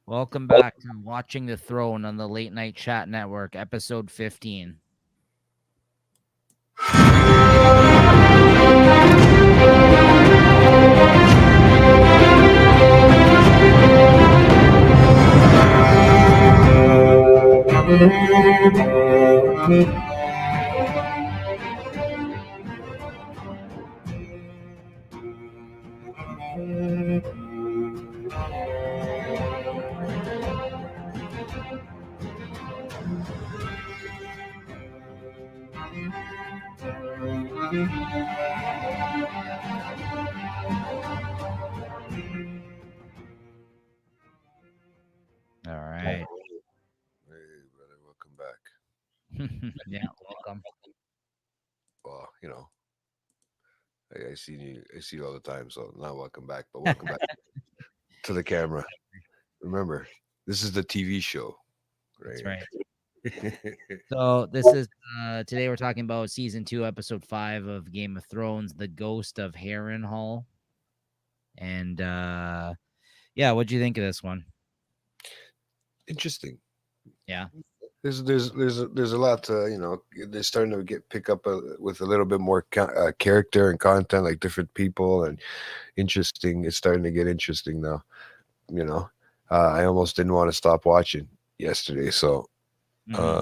Welcome back to Watching the Throne on the Late Night Chat Network, episode 15. All right. Hey, brother, welcome back. Yeah, welcome. Well, I see you. I see you all the time, so not welcome back, but welcome back to the camera. Remember, this is the TV show right That's right. here. So this is today we're talking about season 2, episode 5 of Game of Thrones, The Ghost of Harrenhal. And yeah, what'd you think of this one? Interesting. Yeah. There's a lot to They're starting to get pick up with a little bit more character and content, like different people and interesting. It's starting to get interesting now. You know, I almost didn't want to stop watching yesterday, so. Hmm. Uh,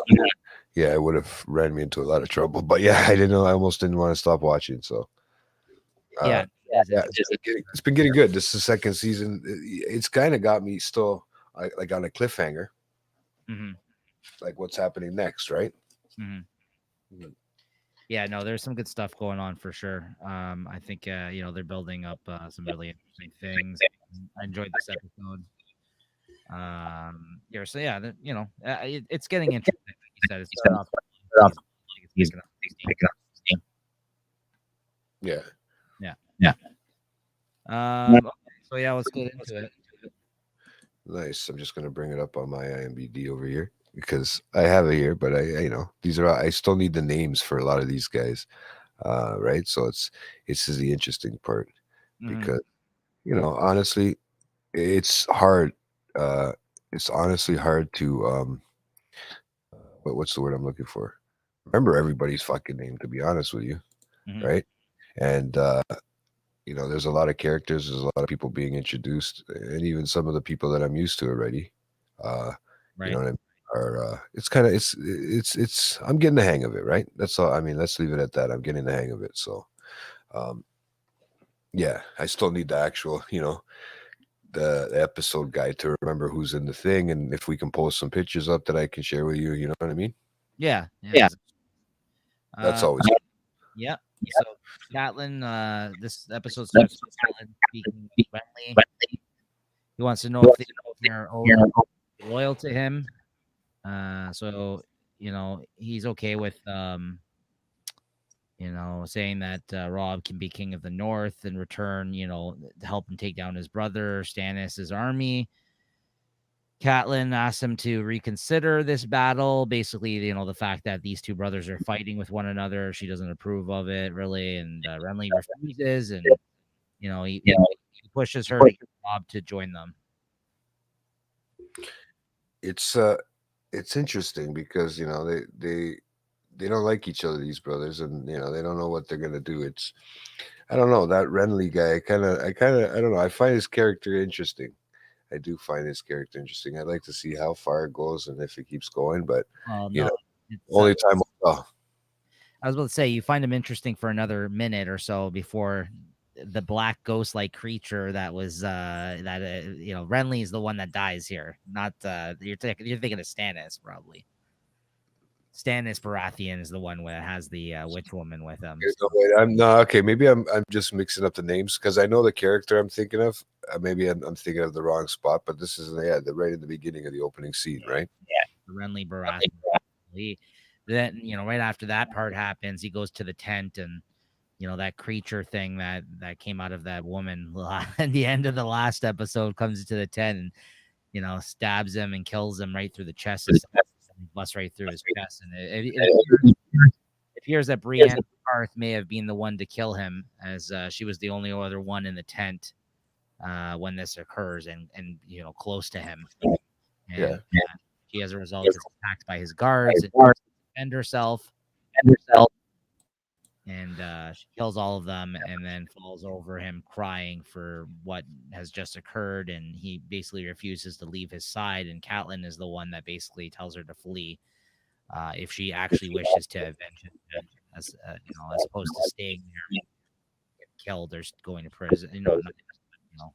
Yeah, it would have ran me into a lot of trouble. But yeah, I didn't know. I almost didn't want to stop watching. So uh, Yeah, it is yeah, interesting. it's been getting good. This is the second season. It's kind of got me still like on a cliffhanger, Hmm. like what's happening next, right? Hmm. Mhm. Yeah, no, there's some good stuff going on for sure. I think they're building up some really interesting things. I enjoyed this episode. Yeah, so yeah, it's getting interesting. Like you said, it started off season, like it's picking up steam. Yeah, Yeah. Okay, so yeah, let's get into it. nice. I'm just gonna bring it up on my IMBD over here because I have it here, but these are I still need the names for a lot of these guys, right? So it's is the interesting part Hmm. because honestly, it's hard. Uh, it's honestly hard to what's the word I'm looking for? Remember everybody's fucking name, to be honest with you, Hmm. right? And there's a lot of characters, there's a lot of people being introduced, and even some of the people that I'm used to already. Uh, you know Right. what I mean? Are it's kind of it's I'm getting the hang of it, right? That's all. I mean, let's leave it at that. I'm getting the hang of it. So, um, yeah, I still need the actual, the episode guide to remember who's in the thing, and if we can post some pictures up that I can share with you, you know what I mean? Yeah. Yeah. That's Uh, always yeah. So Catelyn, this episode starts with Catelyn speaking with Renly. He wants to know if they're loyal to him. So he's okay with saying that Rob can be king of the North in return, to help him take down his brother Stannis' army. Catelyn asks him to reconsider this battle. Basically, the fact that these two brothers are fighting with one another, she doesn't approve of it really, and Renly refuses, and he pushes her to get Rob to join them. it's it's interesting because they don't like each other, these brothers, and they don't know what they're gonna do. It's I don't know, that Renly guy. I don't know. I find his character interesting. I do find his character interesting. I'd like to see how far it goes and if it keeps going, but Well, you no, know, it's only time will tell. I was about to say you find him interesting for another minute or so before the black ghost-like creature that was Renly is the one that dies here. Not you're thinking of Stannis probably. Stannis Baratheon is the one that has the witch woman with him. Okay, no, So wait, I'm no okay. Maybe I'm just mixing up the names because I know the character I'm thinking of. Maybe I'm thinking of the wrong spot, but this is the right in the beginning of the opening scene, right? the Renly Baratheon. He, then right after that part happens, he goes to the tent and that creature thing that came out of that woman at the end of the last episode comes into the tent and stabs him and kills him right through the chest. Busts right through his chest, and it appears that Brienne Tarth may have been the one to kill him, as she was the only other one in the tent when this occurs, and close to him, Yeah. and she as a result gets attacked by his guards and defend herself, and she kills all of them and then falls over him crying for what has just occurred, and he basically refuses to leave his side, and Catelyn is the one that basically tells her to flee if she actually wishes to avenge him, as as opposed to staying there, getting killed or going to prison, not you know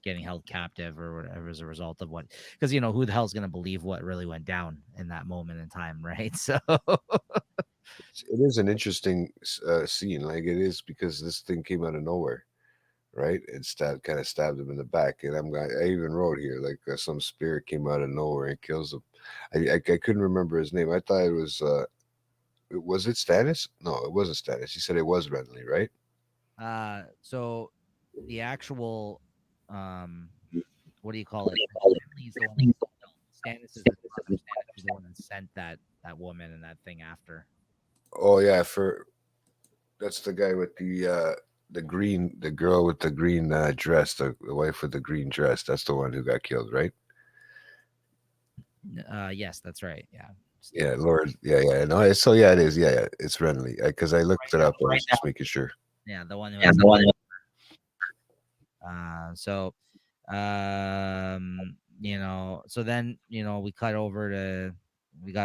getting held captive or whatever as a result of what, because who the hell's going to believe what really went down in that moment in time, right? So It is an interesting scene. Like it is because this thing came out of nowhere, right? It kind of stabbed him in the back, and I even wrote here like some spirit came out of nowhere and kills him. I couldn't remember his name. I thought it was it Stannis? No, it wasn't Stannis. He said it was Renly, right? so the actual um what do you call it? Renly's the one that no, Stannis is his brother. Stannis was the one that sent that woman and that thing after. Oh yeah, for that's the guy with the green, the girl with the green dress, the wife with the green dress. That's the one who got killed, right? Yes, that's right. Yeah. Yeah, Lord. Yeah, yeah. No, so yeah, it is. Yeah, yeah. It's Renly because I looked it up. I was just making sure. Yeah, the one who has the so so then we cut over to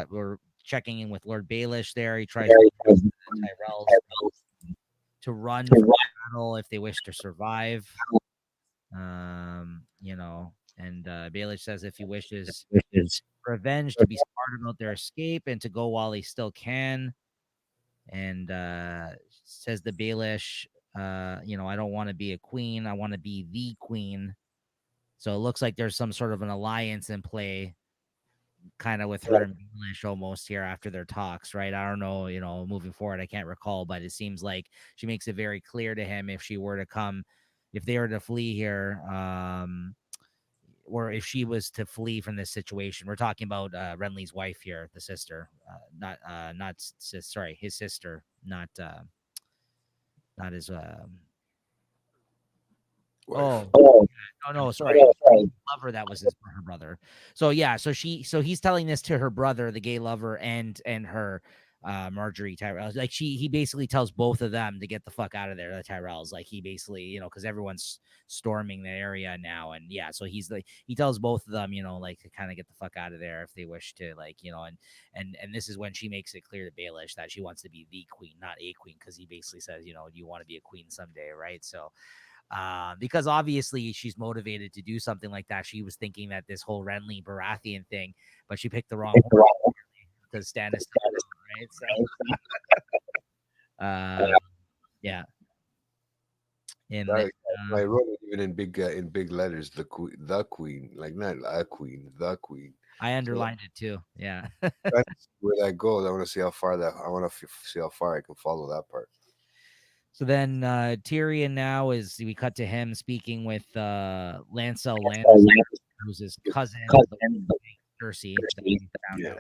we're checking in with Lord Baelish there. He tries to convince the Tyrells to run from the battle if they wish to survive. And Baelish says if he wishes revenge to be smart about their escape and to go while he still can. And says the Baelish, I don't want to be a queen. I want to be the queen. So it looks like there's some sort of an alliance in play, kind of with her and Baelish almost here after their talks, right? I don't know, moving forward, I can't recall, but it seems like she makes it very clear to him if she were to come, if they were to flee here, or if she was to flee from this situation. We're talking about Renly's wife here, the sister, sorry, his sister, not his. Wife. Oh, oh no, sorry, lover that was his her brother. So yeah, so he's telling this to her brother, the gay lover, and her Marjorie Tyrell. Like he basically tells both of them to get the fuck out of there, the Tyrells. Like he basically, because everyone's storming the area now, and yeah, so he's like he tells both of them, like to kind of get the fuck out of there if they wish to, like, and this is when she makes it clear to Baelish that she wants to be the queen, not a queen, because he basically says, do you want to be a queen someday, right? So because obviously she's motivated to do something like that. She was thinking that this whole Renly Baratheon thing, but she picked the wrong horse because Stannis, right? So, uh, yeah, and then, I wrote it even in big letters. The queen, like not a queen, the queen. I So underlined it too. Yeah. trying to see where that goes. I want to see how far that. I want to see how far I can follow that part. So then Tyrion now is we cut to him speaking with Lancel Lannister, who's his cousin, Cersei, that we found Yeah, out.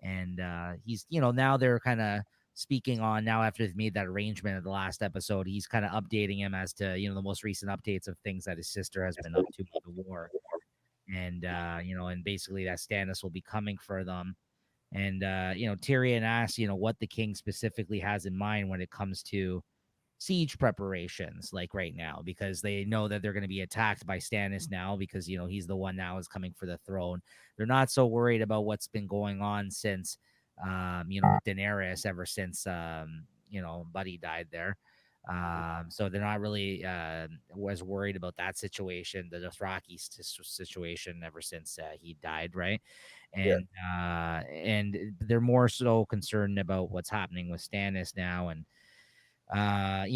And he's now they're kind of speaking on now after they've made that arrangement of the last episode. He's kind of updating him as to the most recent updates of things that his sister has been up to with the war, and and basically that Stannis will be coming for them. And Tyrion asks what the king specifically has in mind when it comes to siege preparations, like right now, because they know that they're going to be attacked by Stannis now, because he's the one now is coming for the throne. They're not so worried about what's been going on since with Daenerys, ever since Buddy died there. So they're not really was worried about that situation, the Dothraki situation, ever since he died, right? yeah, And they're more so concerned about what's happening with Stannis now, and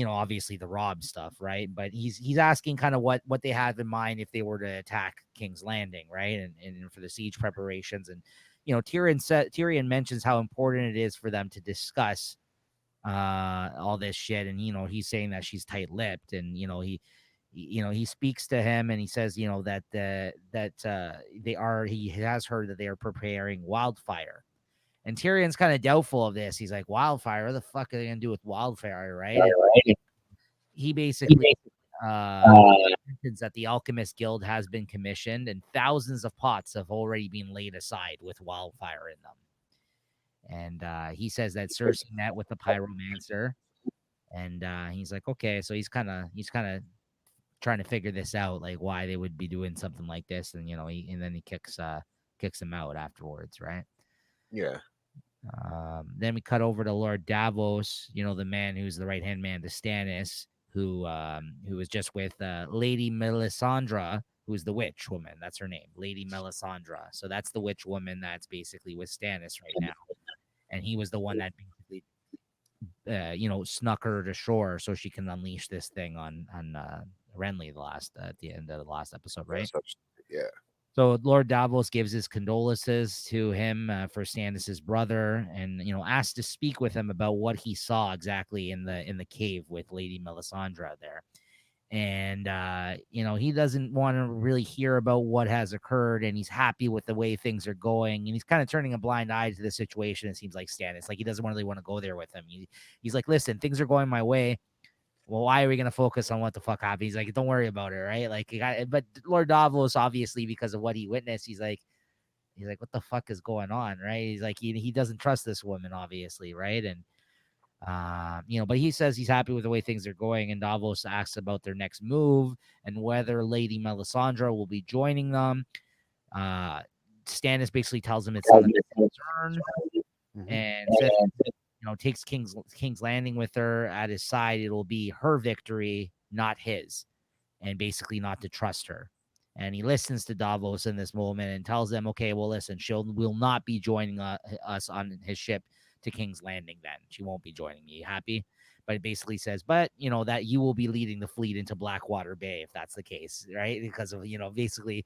obviously the Rob stuff, right? But he's asking kind of what they have in mind if they were to attack King's Landing, right? And for the siege preparations. And Tyrion mentions how important it is for them to discuss all this shit. And he's saying that she's tight-lipped, and he speaks to him, and he says that he has heard that they are preparing wildfire. And Tyrion's kind of doubtful of this. He's like, wildfire? What the fuck are they gonna do with wildfire, right? And he basically uh, sentence that the Alchemist Guild has been commissioned, and thousands of pots have already been laid aside with wildfire in them. And he says that Cersei met with the pyromancer, and he's like, okay, so he's kind of trying to figure this out, like why they would be doing something like this, and and then he kicks him out afterwards, right? Yeah. Then we cut over to Lord Davos, the man who's the right hand man to Stannis, who was just with Lady Melisandre, who's the witch woman. That's her name, Lady Melisandre. So that's the witch woman that's basically with Stannis right now, and he was the one that basically snuck her to shore so she can unleash this thing on Renly at the end of the last episode, right? Yeah. So Lord Davos gives his condolences to him for Stannis's brother, and asks to speak with him about what he saw exactly in the cave with Lady Melisandre there. And he doesn't want to really hear about what has occurred, and he's happy with the way things are going, and he's kind of turning a blind eye to the situation. It seems like Stannis, like he doesn't really want to go there with him. He's like, listen, things are going my way. Well, why are we gonna focus on what the fuck happened? He's like, don't worry about it, right? Like, but Lord Davos, obviously, because of what he witnessed, he's like, what the fuck is going on, right? He's like, he doesn't trust this woman, obviously, right? And but he says he's happy with the way things are going, and Davos asks about their next move and whether Lady Melisandre will be joining them. Uh, Stannis basically tells him it's none of his concern, Hmm. and says takes King's Landing with her at his side. It'll be her victory, not his, and basically not to trust her. And he listens to Davos in this moment and tells them, okay, well, listen, she will not be joining us on his ship to King's Landing then. She won't be joining me. Happy? But it basically says, but, that you will be leading the fleet into Blackwater Bay if that's the case, right? Because of, basically,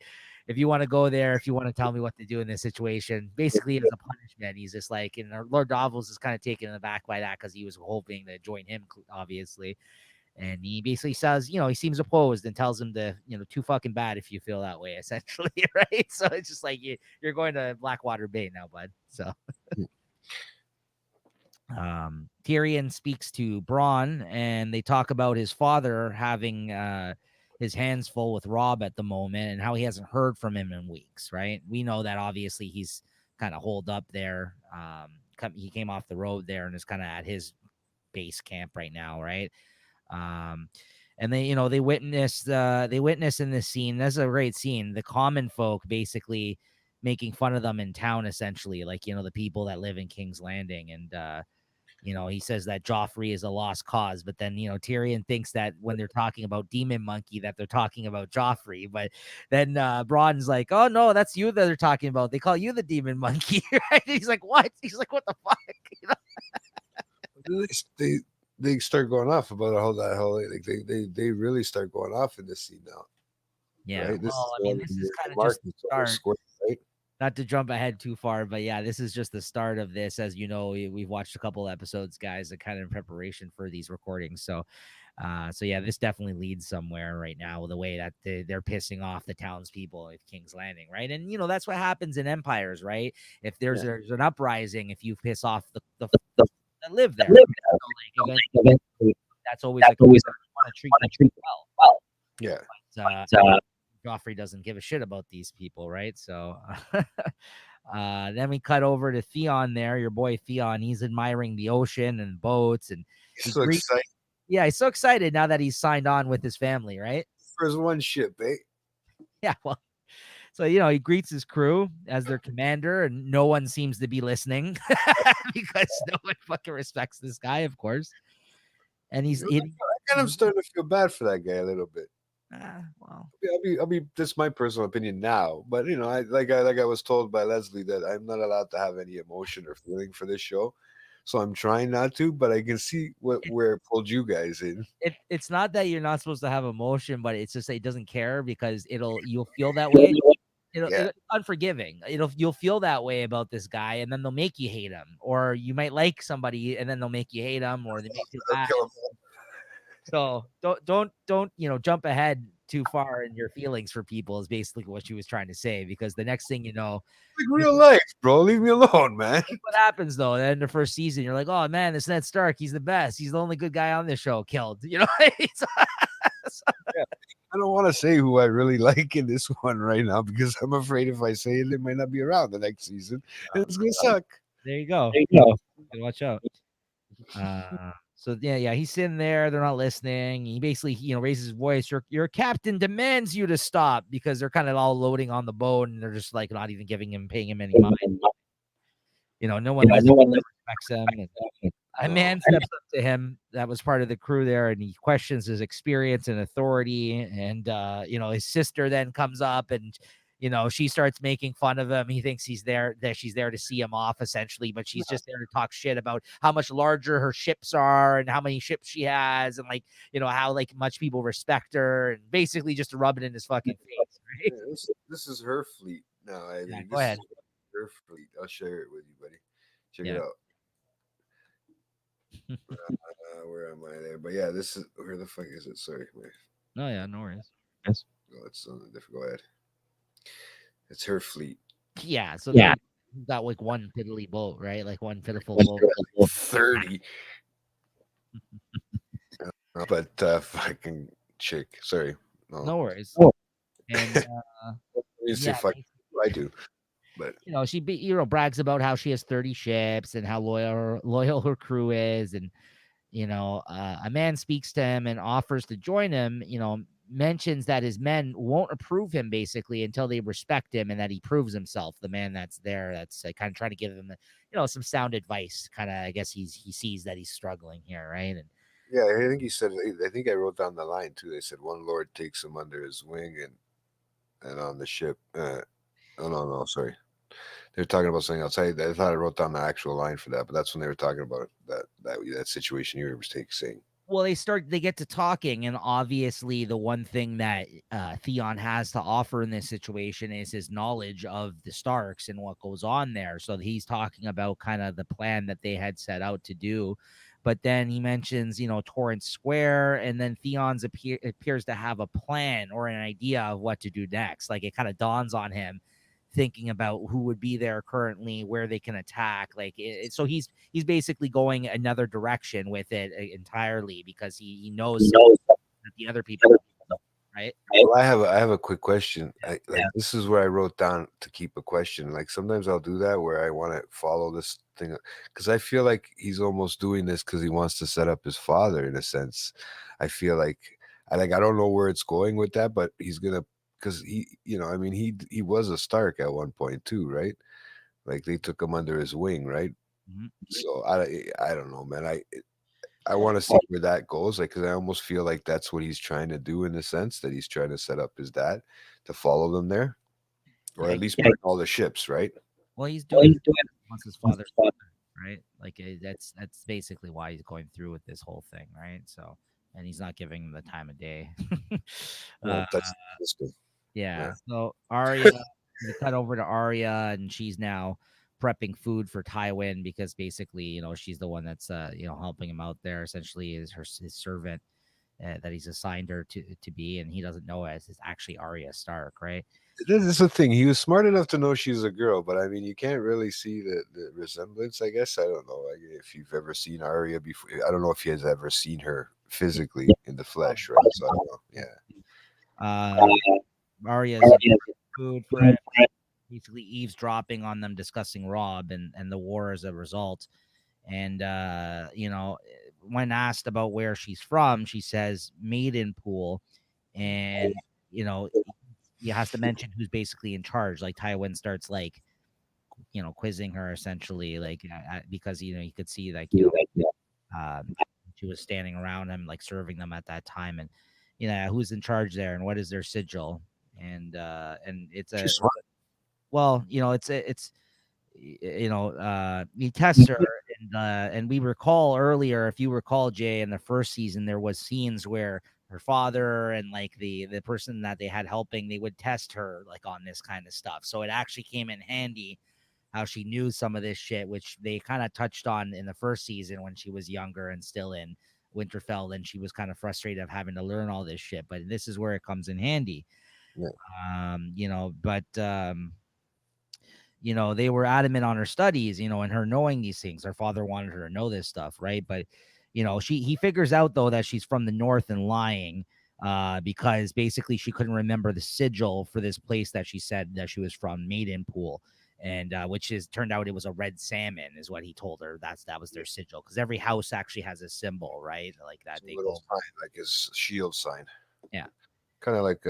if you want to go there, if you want to tell me what to do in this situation, basically as a punishment, he's just like, and Lord Davos is kind of taken aback by that because he was hoping to join him, obviously. And he basically says, he seems opposed and tells him to, too fucking bad if you feel that way, essentially, right? So it's just like you're going to Blackwater Bay now, bud. So Tyrion speaks to Bronn, and they talk about his father having his hands full with Robb at the moment and how he hasn't heard from him in weeks, right? We know that obviously he's kind of holed up there. He came off the road there and is kind of at his base camp right now, right? Um, and they witness in this scene. That's a great scene. The common folk basically making fun of them in town, essentially, like the people that live in King's Landing. And he says that Joffrey is a lost cause, but then Tyrion thinks that when they're talking about Demon Monkey, that they're talking about Joffrey. But then Bronn's like, "Oh no, that's you that they're talking about. They call you the Demon Monkey." Right? He's like, "What?" He's like, "What the fuck?" They they start going off about that whole like they really start going off in this scene now, Yeah. right? This Well, is I the mean, one this is where kind of Mark just the is almost start. square, right? Not to jump ahead too far, but yeah, this is just the start of this. As you know, we've watched a couple episodes, guys, kind of in preparation for these recordings. So yeah, this definitely leads somewhere right now. The way that they're pissing off the townspeople at King's Landing, right? And that's what happens in empires, right? If there's an uprising, if you piss off the that live there, so like eventually, that's always the case. You want to treat them well. Yeah. Joffrey doesn't give a shit about these people, right? So then we cut over to Theon there, your boy Theon. He's admiring the ocean and boats, and He's he so greets. excited Yeah, he's so excited now that he's signed on with his family, right? for his one ship, eh? Yeah, well, so he greets his crew as their commander, and no one seems to be listening because no one fucking respects this guy, of course. And he's I kind of starting to feel bad for that guy a little bit. well, I'll be. This is my personal opinion now, but I was told by Leslie that I'm not allowed to have any emotion or feeling for this show, so I'm trying not to. But I can see where it pulled you guys in. it's not that you're not supposed to have emotion, but it's just that it doesn't care because you'll feel that way. Yeah, It'll unforgiving. You'll feel that way about this guy, and then they'll make you hate him, or you might like somebody, and then they'll make you hate him, or they make you I'll bad. kill him. So don't jump ahead too far in your feelings for people is basically what she was trying to say, because the next thing you know, Like this real life, bro. Leave me alone, man. is what happens though. Then the first season, you're like, oh man, this Ned Stark, he's the best. He's the only good guy on this show. Killed, so Yeah. I don't want to say who I really like in this one right now because I'm afraid if I say it, they might not be around the next season. And it's gonna suck. There you go. There you go. Gotta watch out. So yeah, he's sitting there. They're not listening. He basically, raises his voice. Your captain demands you to stop because they're kind of all loading on the boat and they're just like not even paying him any mind. No one listens, No one listens. respects him. And a Oh, man steps up to him that was part of the crew there, and he questions his experience and authority. And his sister then comes up, and she starts making fun of him. He thinks she's there to see him off, essentially, but she's just there to talk shit about how much larger her ships are and how many ships she has, and how like much people respect her, and basically just to rub it in his fucking face. Right? yeah, this is her fleet. No, I Yeah, think go this ahead. is her fleet. I'll share it with you, buddy. Check it Yeah. out. Where am I there? But yeah, this is where the fuck is it? Sorry, No, yeah, no worries. Yes. oh, it's on a different. Go ahead. It's her fleet. Yeah, so Yeah. they've got like one piddly boat, right? Like one pitiful One boat. pitiful 30. But fucking chick. Sorry. No. No worries. boat. And You say yeah, fuck. I do. But she brags about how she has 30 ships and how loyal her crew is. And a man speaks to him and offers to join him. Mentions that his men won't approve him basically until they respect him and that he proves himself. The man that's there, that's kind of trying to give him some sound advice. Kind of, I guess he sees that he's struggling here, right? And yeah, I think he said. I think I wrote down the line too. They said one lord takes him under his wing and on the ship. Oh no, sorry. They were talking about something else. I thought I wrote down the actual line for that, but that's when they were talking about that situation you were saying. well, they get to talking, and obviously the one thing that Theon has to offer in this situation is his knowledge of the Starks and what goes on there. So he's talking about kind of the plan that they had set out to do. But then he mentions, Torrance Square, and then Theon's appears to have a plan or an idea of what to do next. Like it kind of dawns on him, thinking about who would be there currently, where they can attack. So he's basically going another direction with it entirely because he knows He knows that the other people don't, right? Well, I have a quick question. Yeah. This is where I wrote down to keep a question. Like sometimes I'll do that where I want to follow this thing because I feel like he's almost doing this because he wants to set up his father in a sense. I feel like I don't know where it's going with that, but he's gonna because I mean he was a Stark at one point too, right? Like they took him under his wing, right? Mhm. So I don't know, man. I want to see where that goes, like, because I almost feel like that's what he's trying to do in the sense that he's trying to set up his dad to follow them there, or Yeah. at least bring all the ships, right? Well, he's Well, doing he's doing once his once father, his father. right? Like that's basically why he's going through with this whole thing, right? So, and he's not giving him the time of day. Well, uh, that's good. Yeah. Yeah. So Arya, we cut over to Arya, and she's now prepping food for Tywin because basically, she's the one that's helping him out there. Essentially, is his servant that he's assigned her to be, and he doesn't know as it's actually Arya Stark, right? This is the thing. He was smart enough to know she's a girl, but I mean, you can't really see the resemblance. I guess I don't know. Like, if you've ever seen Arya before, I don't know if he has ever seen her Yeah. physically in the flesh, right? So I don't know. Yeah. Uh, Arya's food for him, basically eavesdropping on them discussing Rob and the war as a result. And when asked about where she's from, she says Maidenpool, and he has to mention who's basically in charge. Like Tywin starts like quizzing her essentially, like because you could see like um, she was standing around him like serving them at that time, and who's in charge there and what is their sigil, and it's She's a smart. well, it's he tests her, and we recall earlier, if you recall, Jay, in the first season, there was scenes where her father and like the person that they had helping, they would test her like on this kind of stuff. So it actually came in handy how she knew some of this shit, which they kind of touched on in the first season when she was younger and still in Winterfell, and she was kind of frustrated of having to learn all this shit. But this is where it comes in handy. Yeah. But they were adamant on her studies, and her knowing these things. Her father wanted her to know this stuff, right? But he figures out though that she's from the north and lying. because basically she couldn't remember the sigil for this place that she said that she was from, Maiden Pool, and which is turned out it was a red salmon, is what he told her. That was their sigil, because every house actually has a symbol, right? Like that It's a they little go, sign, like his shield sign, yeah, kind of like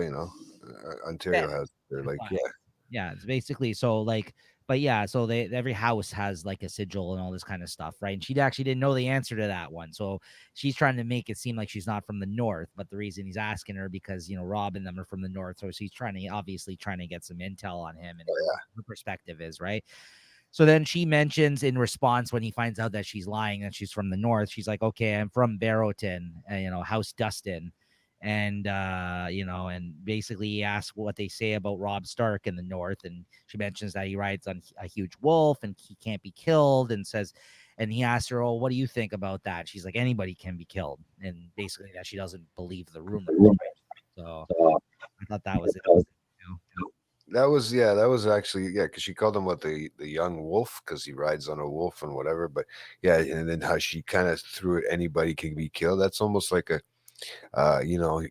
Ontario Ben, has. They're the like, flag. yeah, Yeah, it's basically so like, but yeah, so they every house has like a sigil and all this kind of stuff, right? And she actually didn't know the answer to that one, so she's trying to make it seem like she's not from the north. But the reason he's asking her, because Rob and them are from the north, so she's trying to obviously trying to get some intel on him and what oh, her perspective is, right? So then she mentions in response, when he finds out that she's lying and she's from the north, she's like, "Okay, I'm from Barrowton, House Dustin." And and basically he asks what they say about Rob Stark in the north, and she mentions that he rides on a huge wolf and he can't be killed, and says, and he asks her, "Oh, what do you think about that?" She's like, "Anybody can be killed," and basically that she doesn't believe the rumors, right? So I thought that was interesting. that was, yeah, that was actually, yeah, because she called him what, the young wolf, because he rides on a wolf and whatever. But yeah, and then how she kind of threw it, anybody can be killed. That's almost like a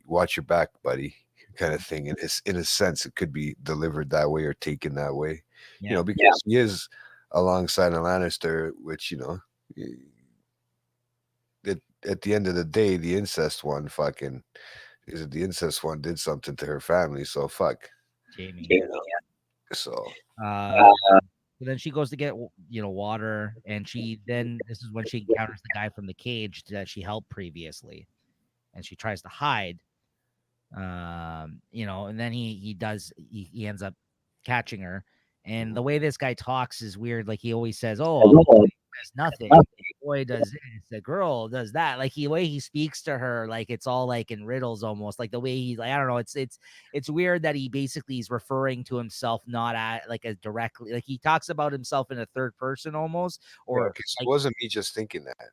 watch your back, buddy, kind of thing. In a sense, it could be delivered that way or taken that way, Yeah, because he is alongside a Lannister, which y- at the end of the day, the incest one fucking is it the incest one did something to her family, so fuck, Jamie. you Yeah. know. So Uh, So then she goes to get water, and this is when she encounters the guy from the cage that she helped previously, and she tries to hide. And then he ends up catching her, and the mhm. way this guy talks is weird. Like he always says, "Oh, does nothing. Boy does this. The girl does that." Like the way he speaks to her, like it's all like in riddles almost. Like the way he's like, I don't know. It's weird that he basically is referring to himself not at like as directly. Like he talks about himself in a third person almost, Yeah, or okay, so it like wasn't me just thinking that.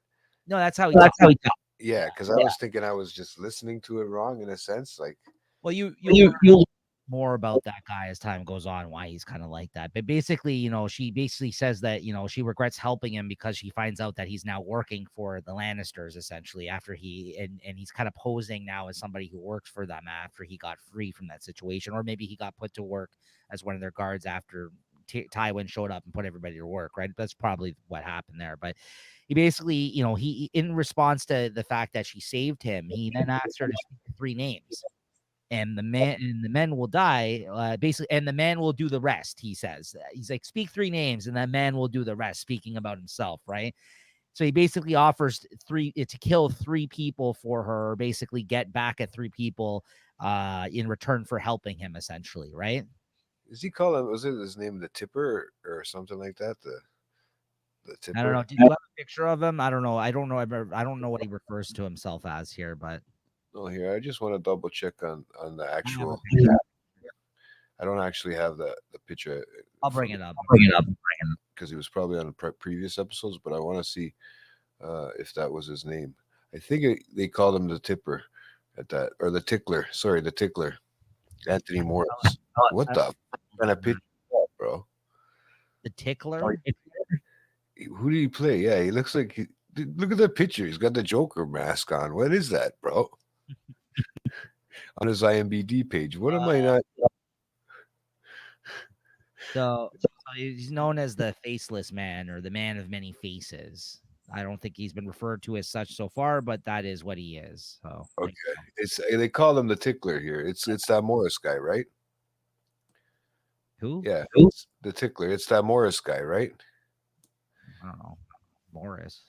no, that's how he talks. Yeah, Yeah. because I was thinking I was just listening to it wrong in a sense, like, Well, you'll learn more about that guy as time goes on, why he's kind of like that. But basically, she basically says that, she regrets helping him because she finds out that he's now working for the Lannisters essentially, after and he's kind of posing now as somebody who works for them after he got free from that situation, or maybe he got put to work as one of their guards after Tywin showed up and put everybody to work, right? That's probably what happened there. But he basically, he in response to the fact that she saved him, he then asked her to speak three names, and the men will die, basically, and the man will do the rest. He says, he's like, speak three names and that man will do the rest, speaking about himself, right? So he basically offers to kill three people for her, or basically get back at three people in return for helping him, essentially, right? is he calling? Was it his name the Tipper or something like that? The I don't know, Tipper. did you have a picture of him? I don't know what he refers to himself as here, but Oh, here, I just want to double check on the I have a actual. picture. I don't actually have the picture in I'll bring front it of up. me because he was probably on the previous episodes, but I want to see if that was his name. I think they called him the Tipper at that, or the Tickler. Sorry, the Tickler. Anthony Morris. What the kind of picture, bro? The Tickler. Who did he play? Yeah, he looks like. Look at that picture. He's got the Joker mask on. What is that, bro? On his IMDb page. What am I Uh, not? so he's known as the Faceless Man, or the Man of Many Faces. I don't think he's been referred to as such so far, but that is what he is. So Okay, it's they call him the Tickler here. It's that Morris guy, right? who? Yeah, it's the Tickler. It's that Morris guy, right? I don't know. Morris.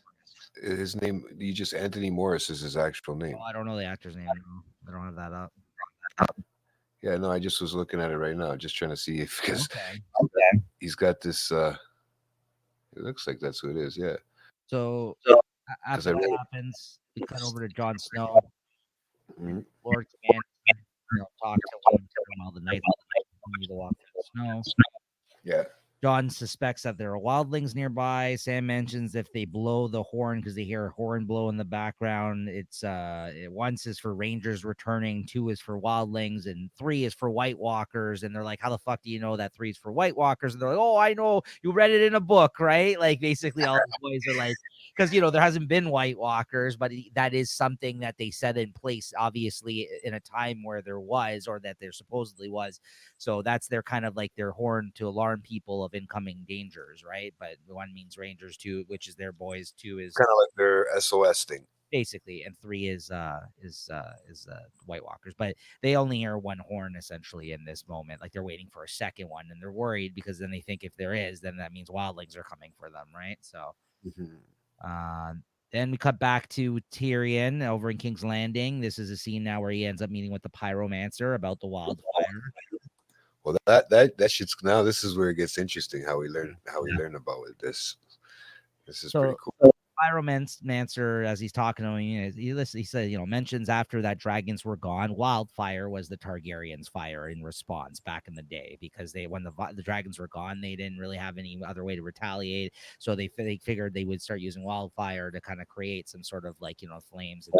His name, you just Anthony Morris is his actual Oh, name. I don't know the actor's name. No, I don't have that up. Yeah, no, I just was looking at it right now, just trying to see if because Okay. he's got this. It looks like that's who it is. Yeah, So because after I that read. happens, we cut over to Jon Snow. Mhm. Lord Commander, talk to him while the night continue to walk through the snow. Yeah. John suspects that there are wildlings nearby. Sam mentions if they blow the horn because they hear a horn blow in the background. Once is for rangers returning, two is for wildlings, and three is for White Walkers. And they're like, "How the fuck do you know that three is for White Walkers?" And they're like, "Oh, I know. You read it in a book, right?" Like basically, all the boys are like, because there hasn't been White Walkers, but that is something that they set in place, obviously, in a time where there was, or that there supposedly was. So that's their kind of like their horn to alarm people of incoming dangers, right? But one means Rangers, two, which is their boys, two is Kind of like their SOS thing. basically, and three is White Walkers. But they only hear one horn essentially in this moment. Like they're waiting for a second one, and they're worried because then they think if there is, then that means wildlings are coming for them, right? So Mhm. uh, then we cut back to Tyrion over in King's Landing. This is a scene now where he ends up meeting with the pyromancer about the wildfire. Well, that shit's now. This is where it gets interesting. How we Yeah. learn about it. This is pretty So cool. Pyromancer, as he's talking to him, he said, mentions after that dragons were gone, wildfire was the Targaryens' fire in response back in the day because when the dragons were gone, they didn't really have any other way to retaliate, so they figured they would start using wildfire to kind of create some sort of like flames and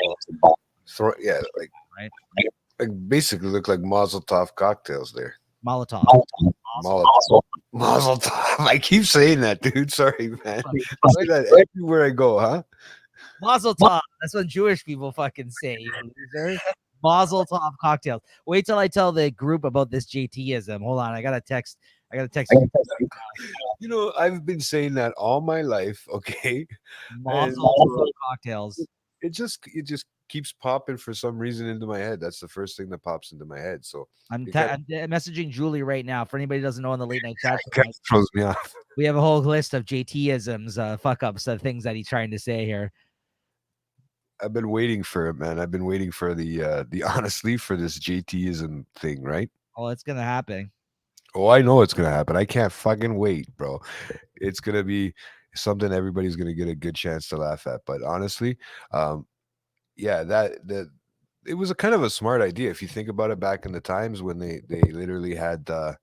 Yeah, right like basically look like Mazel Tov cocktails there. Molotov. Awesome. Molotov. Mazel Tov. I keep saying that, dude. Sorry, man. I say that everywhere I go, huh? Mazel tov. That's what Jewish people fucking say, you loser. Mazel tov cocktails. Wait till I tell the group about this JTism. Hold on, I gotta text. I gotta text you. I've been saying that all my life, okay? And Mazel tov cocktails. it just keeps popping for some reason into my head. That's the first thing that pops into my head. So it kind I'm messaging Julie right now. For anybody who doesn't know, on the late night chat of tonight, throws me off. we have a whole list of JTisms, fuck ups, things that he's trying to say here. I've been waiting for it, man. I've been waiting for the honestly for this JTism thing, right? Oh, it's gonna happen. Oh, I know it's gonna happen. I can't fucking wait, bro. It's gonna be something everybody's gonna get a good chance to laugh at. But honestly, um, yeah, that it was a kind of a smart idea if you think about it. Back in the times when they literally had to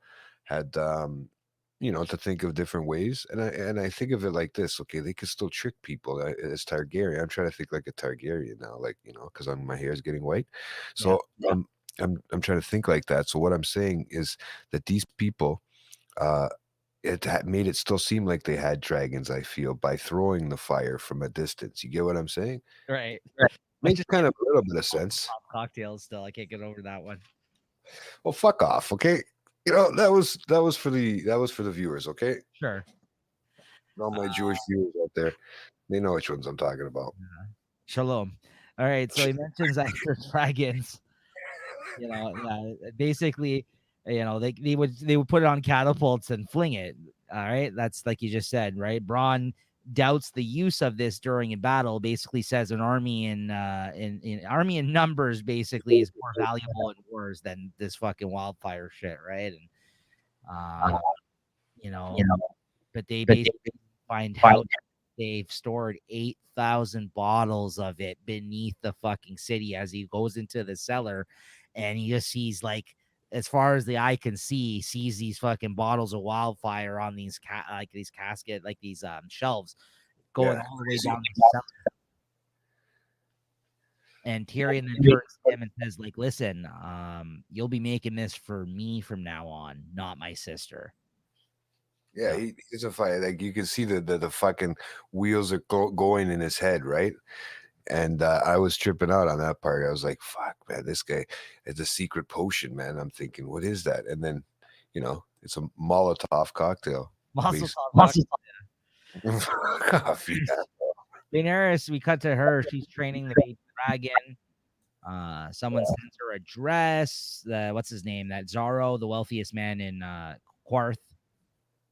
think of different ways, and I think of it like this. Okay, they could still trick people as Targaryen. I'm trying to think like a Targaryen now, like because my hair is getting white. Yeah. So I'm trying to think like that. So what I'm saying is that these people, uh, made it still seem like they had dragons. I feel by throwing the fire from a distance. You get what I'm saying? Right. I Makes just kind of a little bit of sense. cocktails still. I can't get over that one. Well, fuck off, okay? That was for the viewers, okay? Sure. All my Jewish viewers out there, they know which ones I'm talking about. Shalom. All right. So he mentions that the dragons, basically, they would put it on catapults and fling it. All right. That's like you just said, right? Braun doubts the use of this during a battle. Basically, says an army in army in numbers basically is more valuable in wars than this fucking wildfire shit, right? And um, you know, but they basically find out they've stored 8,000 bottles of it beneath the fucking city as he goes into the cellar, and he just sees, like, as far as the eye can see, sees these fucking bottles of wildfire on these these casket, like these shelves going Yeah, all the way crazy. down the cellar. And Tyrion then turns to him and says, like, listen, you'll be making this for me from now on, not my sister. Yeah, he's a fight. Like you can see the fucking wheels are going in his head, right? And I was tripping out on that part. I was like, "Fuck, man, this guy is a secret potion, man." I'm thinking, "What is that?" And then, it's a Molotov cocktail, Mazel basically. tov. Coffee. Daenerys, we cut to her. She's training the baby dragon. Someone sends her a dress. What's his name? That Zaro, the wealthiest man in Quarth,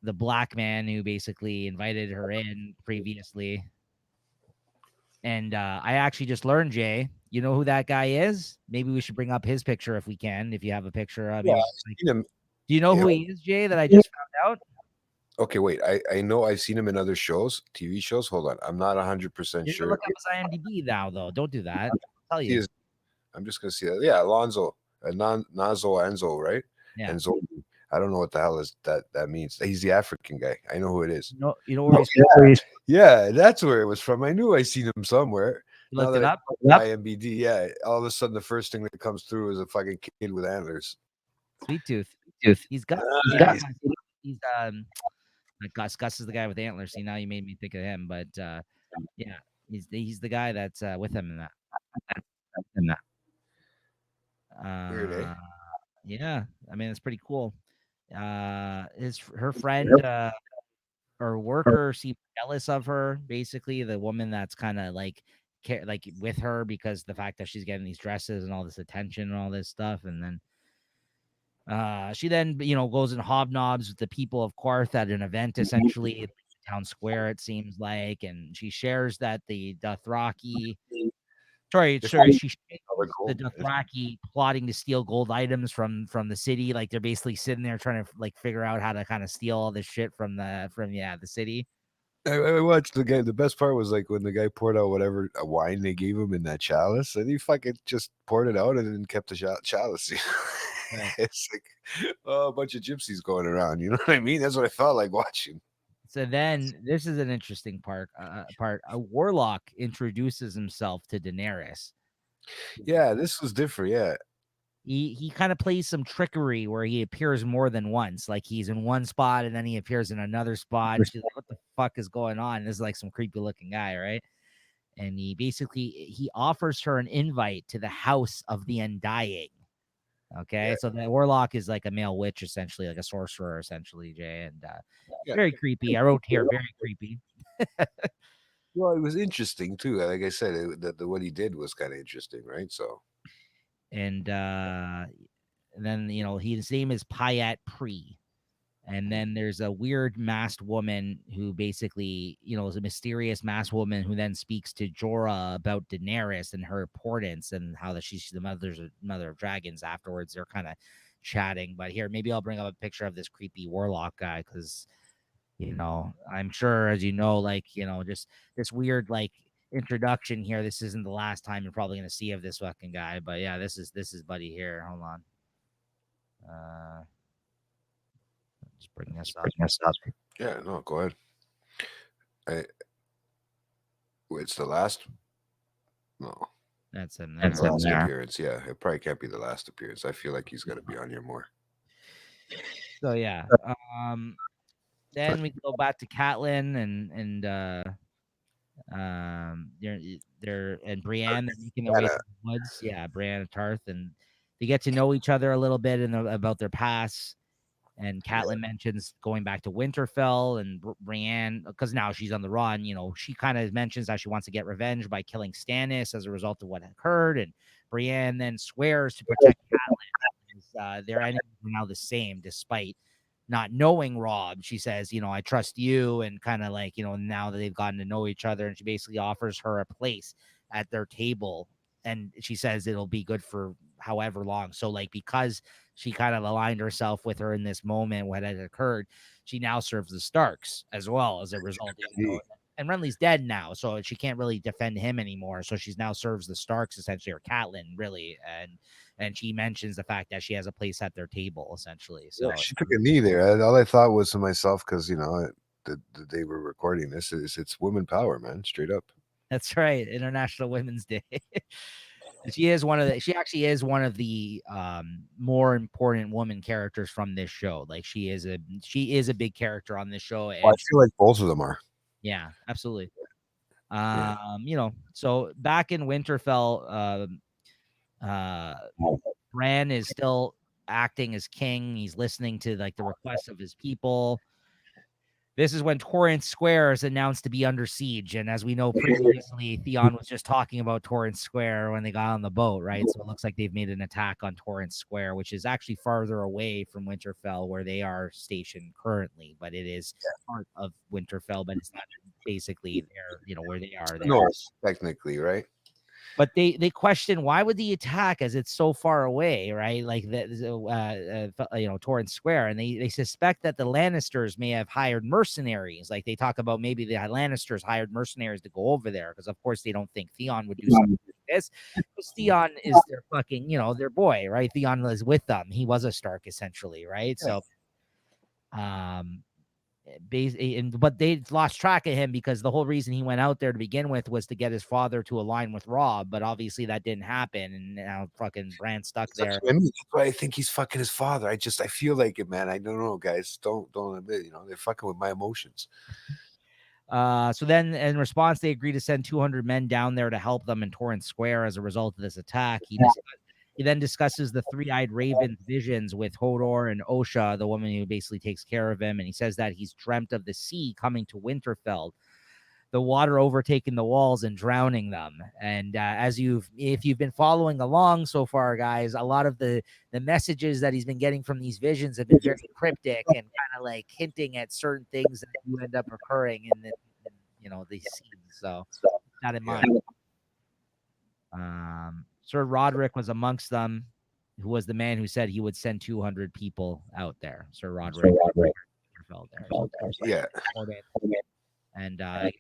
the black man who basically invited her in previously. And I actually just learned, Jay. You know who that guy is? Maybe we should bring up his picture if we can. If you have a picture, Yeah, maybe. I've seen him. Do you know Yeah. who he is, Jay? That I just found out. Okay, wait. I know I've seen him in other shows, TV shows. Hold on, I'm not 100% You're gonna sure. look up his IMDb now, though. Don't do that. I'll tell He you. is. I'm just gonna see that. Yeah, Alonzo, Nazo Enzo, right? Yeah. Enzo. I don't know what the hell is that means. He's the African guy. I know who it is. You know where he's Yeah, that's where it was from. I knew I seen him somewhere. you Now looked it that up? IMBD, yeah, all of a sudden the first thing that comes through is a fucking kid with antlers. Sweet Tooth. He's got Nice. he's like Gus is the guy with antlers. See, now you made me think of him, but yeah, he's the guy that's with him in that. In that. Weird, eh? Yeah, I mean it's pretty cool. Her friend or worker seemed jealous of her. Basically, the woman that's kind of like with her because the fact that she's getting these dresses and all this attention and all this stuff, and then she then goes and hobnobs with the people of Quarth at an event, essentially town square, it seems like, and she shares that the Dothraki. Sorry. She All the shares the gold. Dothraki plotting to steal gold items from the city. Like they're basically sitting there trying to like figure out how to kind of steal all this shit from the city. I watched the guy. The best part was like when the guy poured out whatever a wine they gave him in that chalice, and he fucking just poured it out and then kept the chalice. Right. It's like a bunch of gypsies going around. You know what I mean? That's what I felt like watching. So then this is an interesting part. A warlock introduces himself to Daenerys. Yeah, this was different. Yeah, He kind of plays some trickery where he appears more than once. Like he's in one spot and then he appears in another spot. And she's like, "What the fuck is going on?" This is like some creepy looking guy, right? And he offers her an invite to the house of the Undying. Okay, yeah, so the warlock is like a male witch, essentially, like a sorcerer, essentially, Jay, and yeah. very creepy. I wrote here, very creepy. Well, it was interesting too. Like I said, what he did was kind of interesting, right? So And then his name is Payat Pre. And then there's a weird masked woman who basically, is a mysterious masked woman who then speaks to Jorah about Daenerys and her importance and how that she's the mother of dragons. Afterwards, they're kind of chatting. But here, maybe I'll bring up a picture of this creepy warlock guy because, I'm sure, as like, just this weird like introduction here. This isn't the last time you're probably gonna see of this fucking guy. But yeah, this is Buddy here. Hold on. Just bring this up. yeah, no, go ahead. I, it's the last. No, That's him that's there. the last appearance. Yeah, it probably can't be the last appearance. I feel like he's got to be on here more. So yeah. Then we go back to Catelyn and they're and Brienne. They're making their way through the woods. Yeah, Brienne and Tarth, and they get to know each other a little bit about their past. And Catelyn mentions going back to Winterfell, and Brienne, because now she's on the run, she kind of mentions that she wants to get revenge by killing Stannis as a result of what occurred. And Brienne then swears to protect Catelyn. Their enemies are now the same, despite not knowing Rob. She says, I trust you, and kind of like, now that they've gotten to know each other, and she basically offers her a place at their table. And she says it'll be good for however long. So, like, because she kind of aligned herself with her in this moment when it occurred, she now serves the Starks as well as a result. And Renly's dead now, so she can't really defend him anymore. So she's now serves the Starks essentially, or Catelyn really, and she mentions the fact that she has a place at their table essentially. So Yeah, she took a knee there. All I thought was to myself, because the day we're recording this is it's women power, man, straight up. that's right, International Women's Day. She actually is one of the more important woman characters from this show. Like she is a big character on this show. And Well, I feel like both of them are. yeah, absolutely. Yeah. So back in Winterfell, Bran is still acting as king. He's listening to like the requests of his people. This is when Torrance Square is announced to be under siege. And as we know previously, Theon was just talking about Torrance Square when they got on the boat, right? So it looks like they've made an attack on Torrance Square, which is actually farther away from Winterfell where they are stationed currently, but it is part of Winterfell, but it's not basically there, where they are there. No, technically, right? But they question why would the attack as it's so far away, right? Like Torrance Square, and they suspect that the Lannisters may have hired mercenaries. Like they talk about maybe the Lannisters hired mercenaries to go over there because of course they don't think Theon would do something like this. Because Theon is their fucking their boy, right? Theon was with them. He was a Stark essentially, right? Yeah. So Um, but they lost track of him because the whole reason he went out there to begin with was to get his father to align with Rob, but obviously that didn't happen, and now fucking Brand's stuck That's there. what I mean. That's why I think he's fucking his father. I feel like it, man. I don't know, guys. Don't admit. They're fucking with my emotions. So then, in response, they agreed to send 200 men down there to help them in Torrance Square as a result of this attack. He then discusses the three-eyed raven's visions with Hodor and Osha, the woman who basically takes care of him, and he says that he's dreamt of the sea coming to Winterfell, the water overtaking the walls and drowning them. And if you've been following along so far, guys, a lot of the messages that he's been getting from these visions have been very cryptic and kind of like hinting at certain things that do end up occurring in these scenes. So keep that in Yeah. mind. Sir Roderick was amongst them, who was the man who said he would send 200 people out there. Sir Roderick Winterfell there. So Yeah. important. And on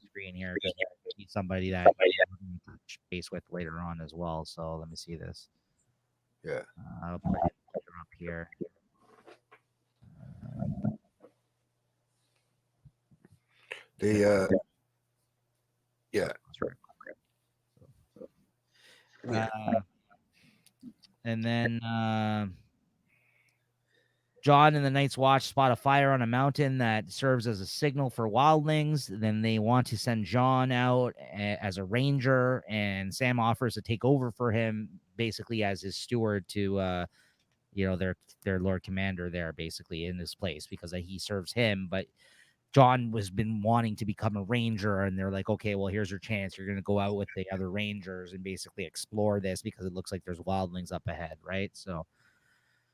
screen here because he's somebody that we're touch base with later on as well. So let me see this. Yeah. I'll put it up here. They yeah. And then John and the Night's Watch spot a fire on a mountain that serves as a signal for wildlings. Then they want to send John out as a ranger, and Sam offers to take over for him, basically as his steward to, their Lord Commander there, basically in this place because he serves him. But John was been wanting to become a ranger, and they're like, okay, well, here's your chance. You're going to go out with the other rangers and basically explore this because it looks like there's wildlings up ahead, right? So.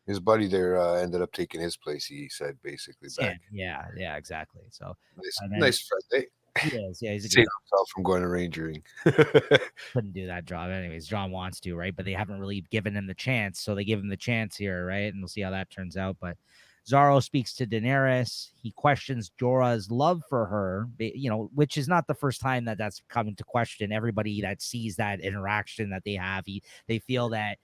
His buddy there ended up taking his place. He said basically Sam, back. yeah, exactly. So Nice, and then nice friend. he is, yeah, he's a good Saved guy. himself from going to rangering. Couldn't do that job anyways. John wants to, right? But they haven't really given him the chance, so they give him the chance here, right? And we'll see how that turns out. But Zaro speaks to Daenerys. He questions Jorah's love for her, which is not the first time that that's come into question. Everybody that sees that interaction that they have, they feel that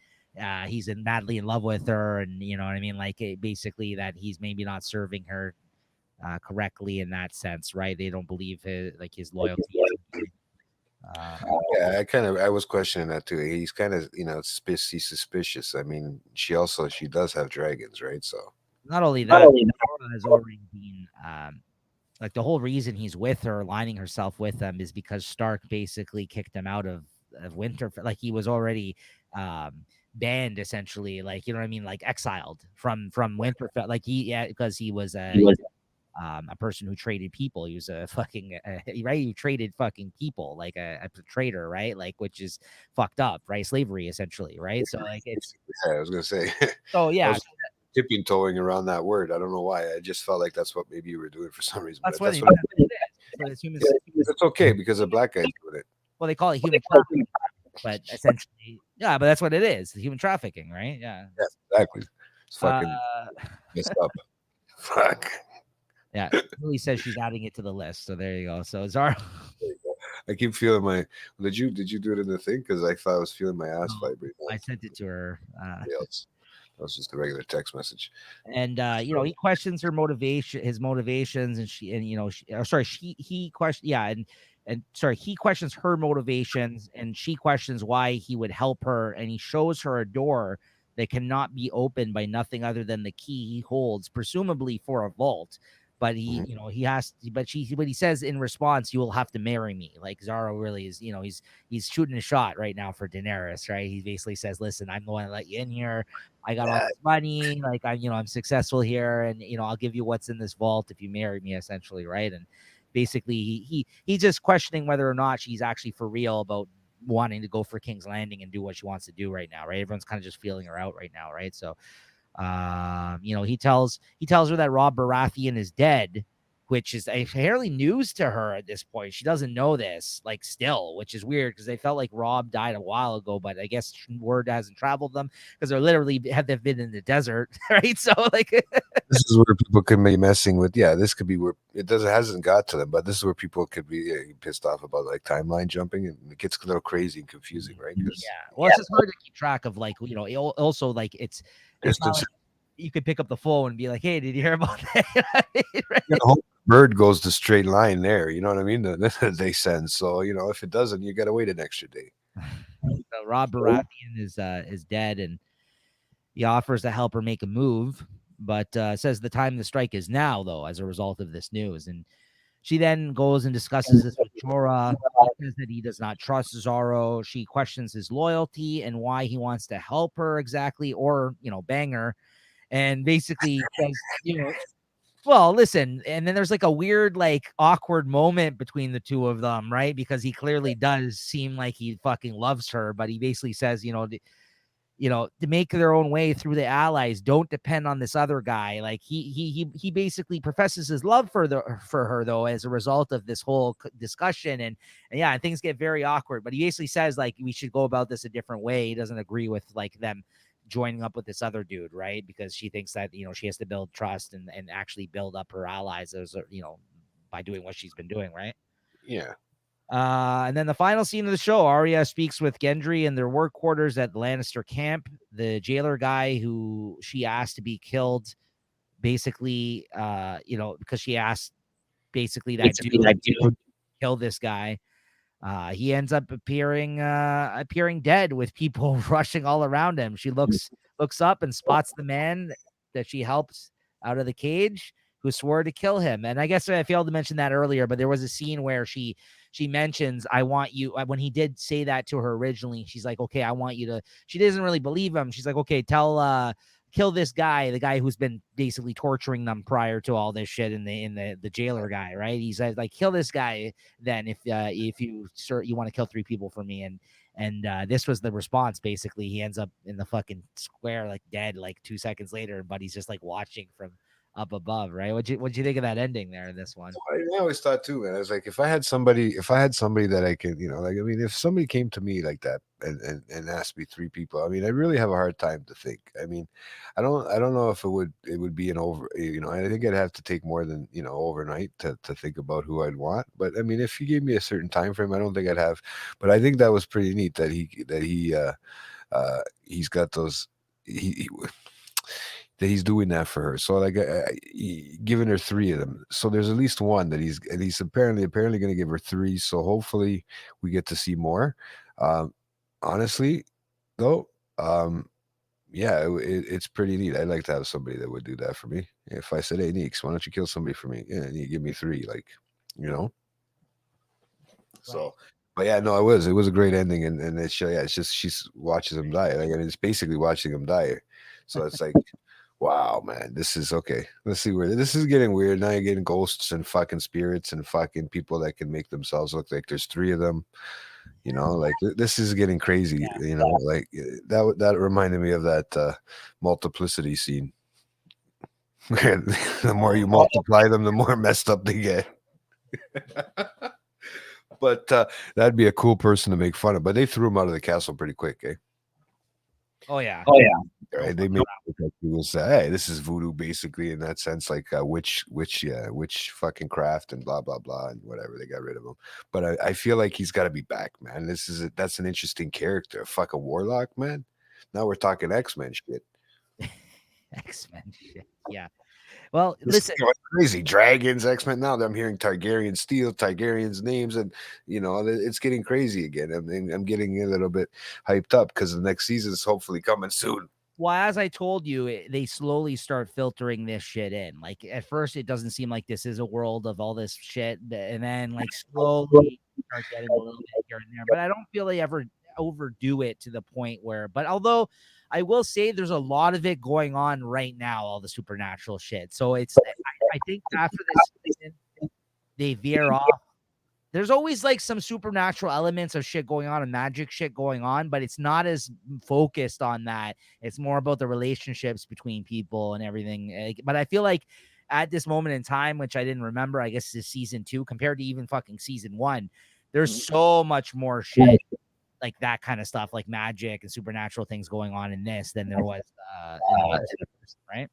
he's madly in love with her, and you know what I mean, like basically that he's maybe not serving her correctly in that sense, right? They don't believe his loyalty. Yeah, I was questioning that too. He's kind of he's suspicious. I mean, she does have dragons, right? So Not only that, Jorah has already been like the whole reason he's with her, aligning herself with them, is because Stark basically kicked him out of Winterfell. Like he was already banned essentially, like you know what I mean, like exiled from Winterfell. Like because he was a person who traded people. He was a fucking right. He traded fucking people, like a trader, right? Like which is fucked up, right? Slavery essentially, right? So like it's yeah, I was gonna say. so I yeah. was tipping toeing around that word. I don't know why. I just felt like that's what maybe you were doing for some reason. That's But what that's it what is. That's what it's human. yeah, it's okay because a black guy's doing it. Well, they call it human trafficking, but essentially, yeah, but that's what it is. Human trafficking, right? Yeah. Yeah, exactly. It's Uh, fucking messed up. Fuck. yeah. Lily says she's adding it to the list. So there you go. So Zara. I keep feeling my. Did you do it in the thing? Because I thought I was feeling my ass No, vibrate. I sent it to her. Else. That was just a regular text message. And he questions her his motivations, and he questions, and sorry, he questions her motivations, and she questions why he would help her, and he shows her a door that cannot be opened by nothing other than the key he holds, presumably for a vault. But he has, but he says in response, "You will have to marry me." Like Zara really is, he's shooting a shot right now for Daenerys, right? He basically says, "Listen, I'm the one to let you in here. I got all this money, like I'm successful here, and I'll give you what's in this vault if you marry me," essentially, right? And basically, he's just questioning whether or not she's actually for real about wanting to go for King's Landing and do what she wants to do right now, right? Everyone's kind of just feeling her out right now, right? So, he tells her that Rob Baratheon is dead, which is apparently news to her at this point. She doesn't know this, like, still, which is weird because they felt like Rob died a while ago, but I guess word hasn't traveled them because they're literally they've been in the desert, right? So like, This is where people could be messing with. Yeah, this could be where hasn't got to them, but this is where people could be pissed off about like timeline jumping, and it gets a little crazy and confusing, right? yeah, well, it's just hard to keep track of, like, also like it's not distance. like you could pick up the phone and be like, "Hey, did you hear about that?" You know what I mean, You right? know, hope the bird goes the straight line there. You know what I mean? That they send. So if it doesn't, you got to wait an extra day. So Rob Baratheon is dead, and he offers to help her make a move, but says the time to strike is now, though, as a result of this news. And she then goes and discusses this with Jorah. He says that he does not trust Zorro. She questions his loyalty and why he wants to help her exactly, or bang her. And basically says, well, listen. And then there's like a weird, like awkward moment between the two of them, right? Because he clearly does seem like he fucking loves her, but he basically says, to make their own way through the allies. Don't depend on this other guy. Like he basically professes his love for her though, as a result of this whole discussion. And yeah, things get very awkward. But he basically says like we should go about this a different way. He doesn't agree with like them joining up with this other dude, right? Because she thinks that she has to build trust and actually build up her allies as by doing what she's been doing, right? Yeah. And then the final scene of the show, Arya speaks with Gendry in their work quarters at Lannister camp. The jailer guy who she asked to be killed, basically, because she asked basically that dude kill this guy. He ends up appearing dead with people rushing all around him. She looks up and spots the man that she helped out of the cage, who swore to kill him. And I guess I failed to mention that earlier, but there was a scene where she mentions, "I want you." When he did say that to her originally, she's like, "Okay, I want you to." She doesn't really believe him. She's like, "Okay, kill this guy, the guy who's been basically torturing them prior to all this shit, in the jailer guy, right?" He says like, "Kill this guy then, if you want to kill three people for me." And this was the response. Basically, he ends up in the fucking square, like dead, like 2 seconds later, but he's just like watching from up above, right? What'd you think of that ending there in this one? I always thought too, man. I was like, if I had somebody that I could, like, I mean, if somebody came to me like that and asked me three people, I mean, I really have a hard time to think. I mean, I don't know if it would be an over, I think I'd have to take more than overnight to think about who I'd want. But I mean, if you gave me a certain time frame, I don't think I'd have. But I think that was pretty neat he's got those. He that he's doing that for her. So like giving her three of them. So there's at least one that he's apparently going to give her three. So hopefully we get to see more. Um, honestly, though, yeah, it's pretty neat. I'd like to have somebody that would do that for me. If I said, "Hey, Neeks, why don't you kill somebody for me?" Yeah, and you give me three, like, you know. Right. So, but yeah, no, it was a great ending, and it's just she watches him die. Like, and it's basically watching him die. So it's like, wow, man, this is okay. Let's see where this is getting weird. Now you're getting ghosts and fucking spirits and fucking people that can make themselves look like there's three of them. Like this is getting crazy. Yeah. Like that reminded me of that multiplicity scene. The more you multiply them, the more messed up they get. But that'd be a cool person to make fun of. But they threw him out of the castle pretty quick, eh? Oh yeah. No Right? They fucking made around. it look like he was, hey, this is voodoo, basically, in that sense, like witch fucking craft and blah blah blah and whatever. They got rid of him, but I feel like he's got to be back, man. That's an interesting character, a fucking warlock, man. Now we're talking X-Men shit. X-Men shit. Yeah. Well, This is listen. going crazy. Dragons, X-Men. Now that I'm hearing Targaryen steel, Targaryen's names, and it's getting crazy again. I'm getting a little bit hyped up because the next season is hopefully coming soon. Well, as I told you, they slowly start filtering this shit in. Like at first, it doesn't seem like this is a world of all this shit, and then like slowly start getting a little bit here and there. But I don't feel they ever overdo it to the point where. But although I will say, there's a lot of it going on right now, all the supernatural shit. So I think after this season, they veer off. There's always like some supernatural elements of shit going on and magic shit going on, but it's not as focused on that. It's more about the relationships between people and everything. But I feel like at this moment in time, which I didn't remember, I guess is season 2 compared to even fucking season 1, there's so much more shit like that kind of stuff, like magic and supernatural things going on in this than there was in the first, right?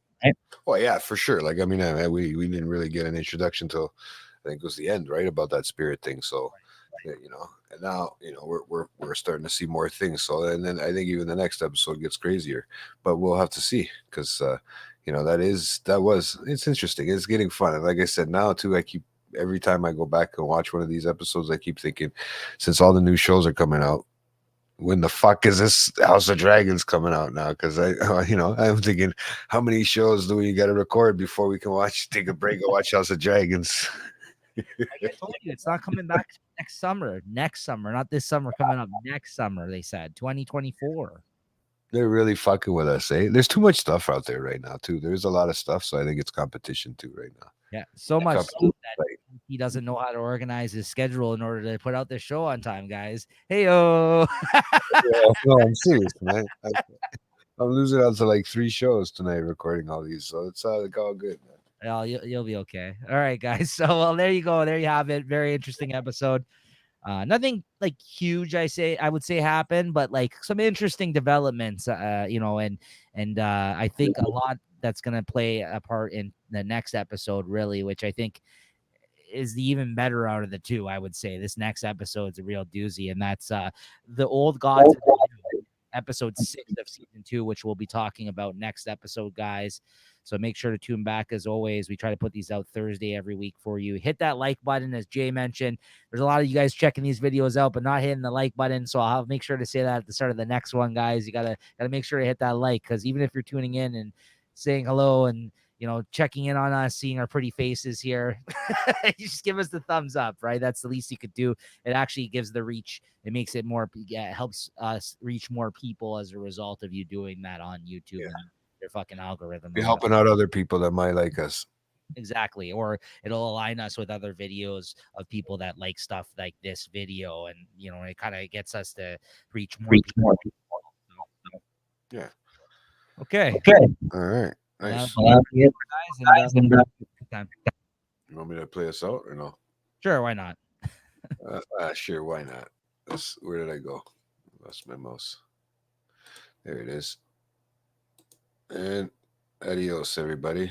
Oh yeah, for sure. Like I mean, we didn't really get an introduction till I think it was the end, right, about that spirit thing. So, yeah, and now we're starting to see more things. So, and then I think even the next episode gets crazier, but we'll have to see because it's interesting. It's getting fun. And like I said, now too, I keep every time I go back and watch one of these episodes, I keep thinking, since all the new shows are coming out, when the fuck is this House of Dragons coming out now? Because I'm thinking, how many shows do we got to record before we can take a break and watch House of Dragons? Like I told you, it's not coming back next summer. Next summer, not this summer. Coming up next summer, they said 2024. They're really fucking with us, eh? There's too much stuff out there right now, too. There's a lot of stuff, so I think it's competition too right now. Yeah, so much stuff Competition. that he doesn't know how to organize his schedule in order to put out this show on time, guys. Hey yo. Yeah, no, I'm serious, man. I'm losing out to like 3 shows tonight recording all these, so it's all good, man. Well, you'll be okay. All right, guys. So, well, there you go. There you have it. Very interesting episode. Nothing like huge, I would say happened, but like some interesting developments, and I think a lot that's going to play a part in the next episode, really, which I think is the even better out of the two. I would say this next episode is a real doozy, and that's the old gods of the new, episode 6 of season 2, which we'll be talking about next episode, guys. So make sure to tune back. As always, we try to put these out Thursday every week for you. Hit that like button, as Jay mentioned. There's a lot of you guys checking these videos out, but not hitting the like button. So I'll make sure to say that at the start of the next one, guys. You gotta make sure to hit that like, because even if you're tuning in and saying hello and checking in on us, seeing our pretty faces here, you just give us the thumbs up, right? That's the least you could do. It actually gives the reach. It makes it more, it helps us reach more people as a result of you doing that on YouTube and their fucking algorithm. You're helping out other people that might like us. Exactly. Or it'll align us with other videos of people that like stuff like this video. And, it kind of gets us to reach more people. Yeah. Okay. All right. Nice. Guys, and, You want me to play us out or no? sure, why not? Sure, why not? Where did I go? Lost my mouse. There it is. And adios, everybody.